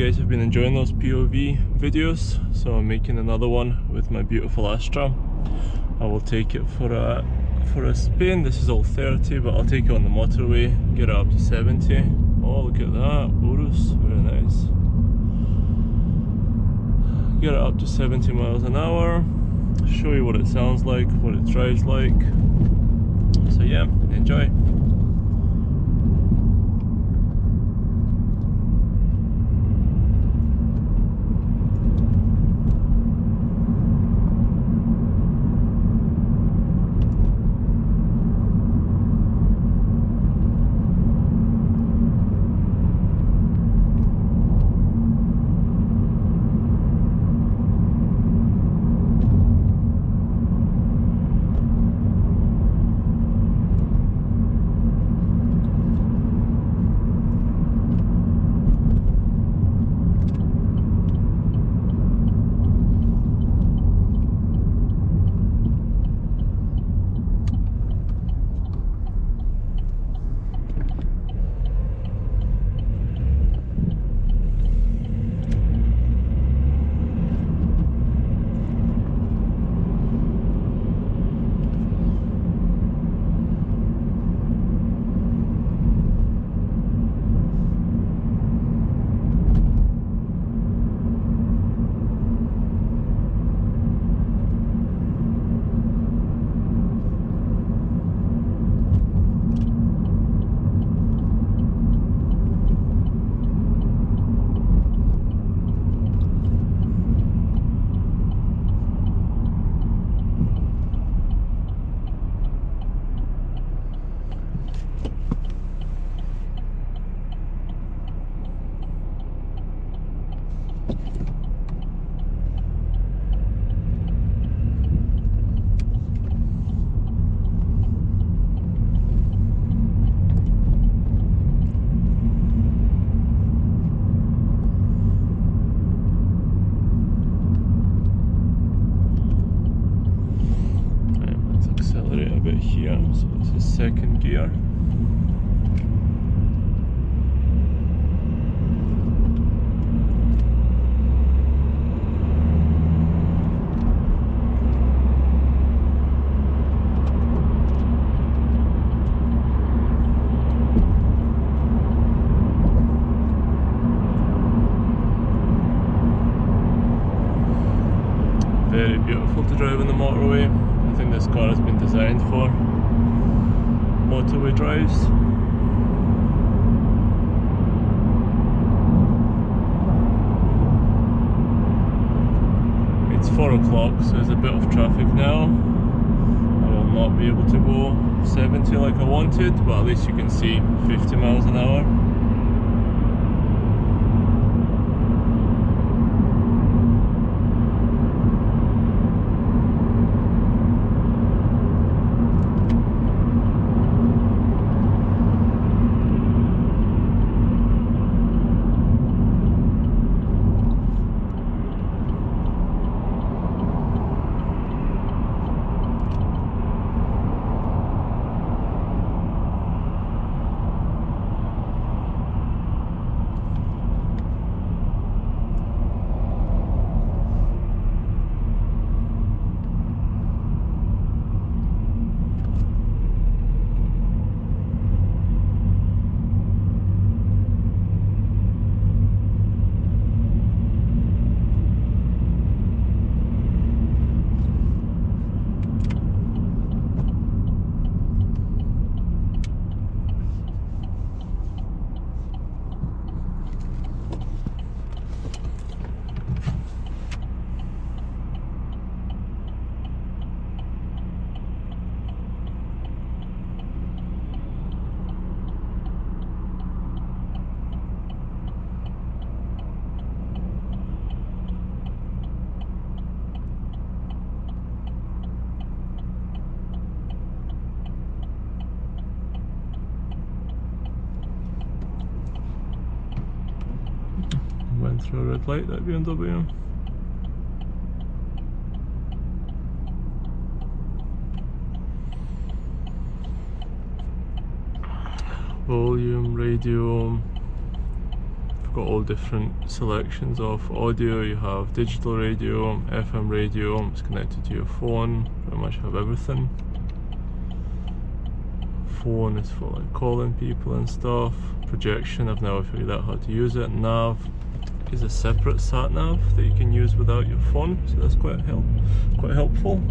guys have been enjoying those POV videos, so I'm making another one with my beautiful Astra. I will take it for a spin. This is all 30, but I'll take it on the motorway, get it up to 70. Oh, look at that, Urus, very nice. Get it up to 70 miles an hour, show you what it sounds like, what it drives like. So yeah, enjoy. Here, so this is second gear. Very beautiful to drive on the motorway. I think this car has been designed for motorway drives. It's 4 o'clock, so there's a bit of traffic now. I will not be able to go 70 like I wanted, but at least you can see 50 miles an hour. Went through a red light, that BMW. Volume, radio, got all different selections of audio. You have digital radio, FM radio, it's connected to your phone, pretty much have everything. Phone is for like calling people and stuff. Projection, I've never figured out how to use it. Nav is a separate sat nav that you can use without your phone, so that's quite helpful.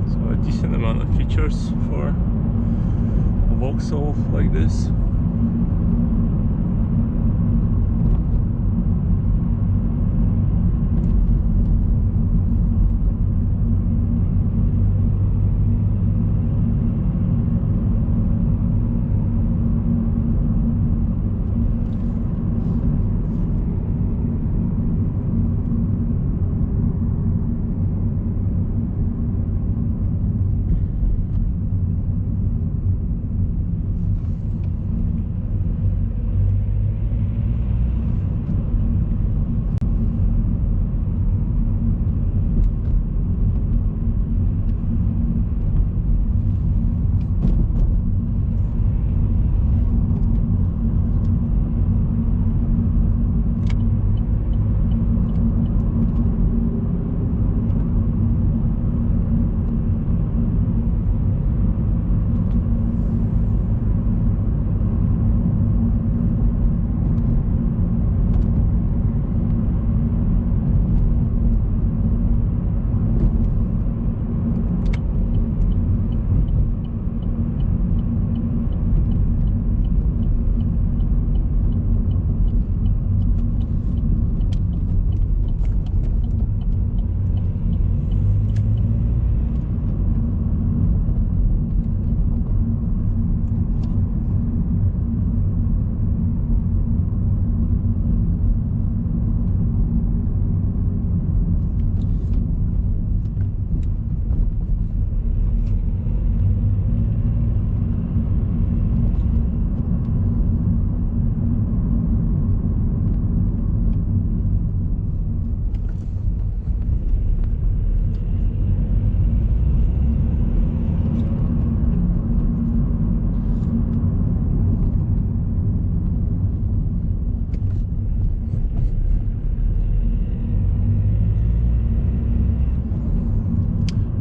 So a decent amount of features for a Vauxhall like this.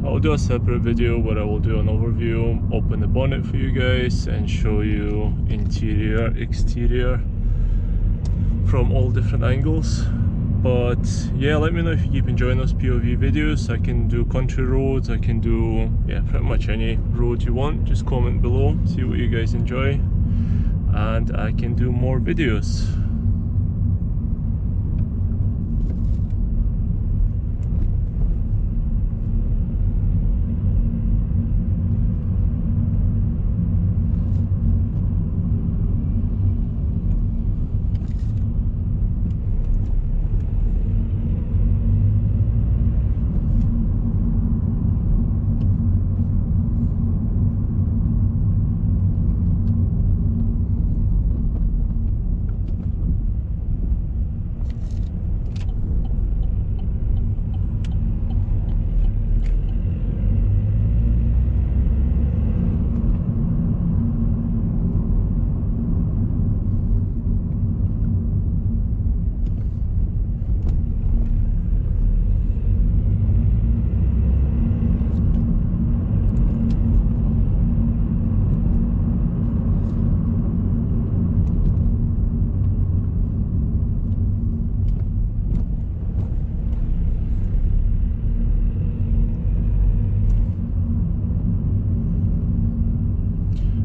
I'll do a separate video where I will do an overview, open the bonnet for you guys and show you interior, exterior from all different angles. But yeah, let me know if you keep enjoying those POV videos. I can do country roads, I can do pretty much any road you want. Just comment below, see what you guys enjoy, and I can do more videos.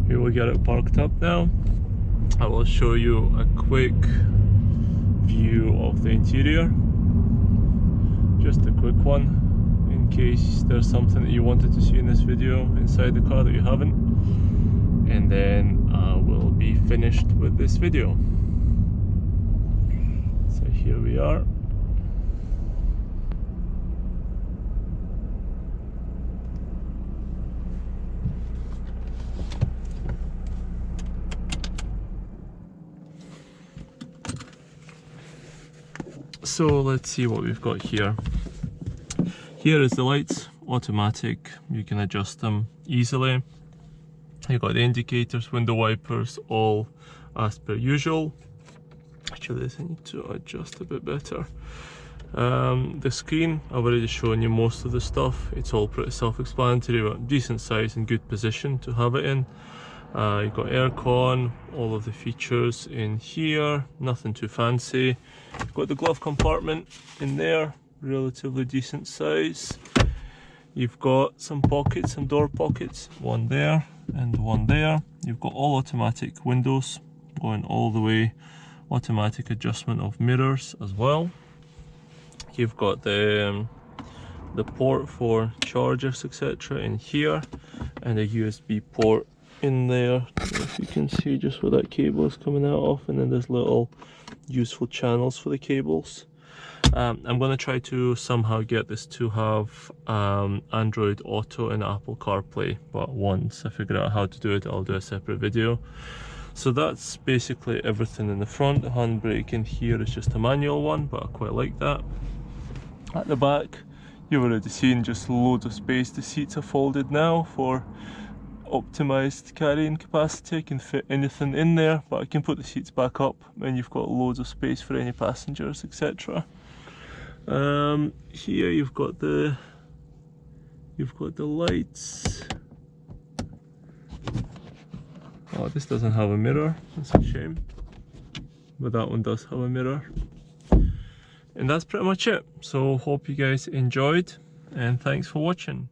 Here we got it parked up now. I will show you a quick view of the interior. Just a quick one, in case there's something that you wanted to see in this video inside the car that you haven't. And then I will be finished with this video. So here we are. So let's see what we've got here. Here is the lights automatic, you can adjust them easily. You've got the indicators, window wipers, all as per usual. Actually, I need to adjust a bit better. The screen, I've already shown you most of the stuff. It's all pretty self-explanatory, but decent size and good position to have it in. You've got aircon, all of the features in here, nothing too fancy. You've got the glove compartment in there, relatively decent size. You've got some pockets, some door pockets, one there and one there. You've got all automatic windows going all the way, automatic adjustment of mirrors as well. You've got the port for chargers, etc. in here, and a USB port in there. If you can see just where that cable is coming out of, and then there's little useful channels for the cables. I'm going to try to somehow get this to have Android Auto and Apple CarPlay, but once I figure out how to do it, I'll do a separate video. So that's basically everything in the front. The handbrake in here is just a manual one, but I quite like that. At the back, you've already seen just loads of space. The seats are folded now for optimized carrying capacity. I can fit anything in there, but I can put the seats back up and you've got loads of space for any passengers, etc. Here you've got the lights. Oh, this doesn't have a mirror, that's a shame, but that one does have a mirror. And that's pretty much it. So hope you guys enjoyed, and thanks for watching.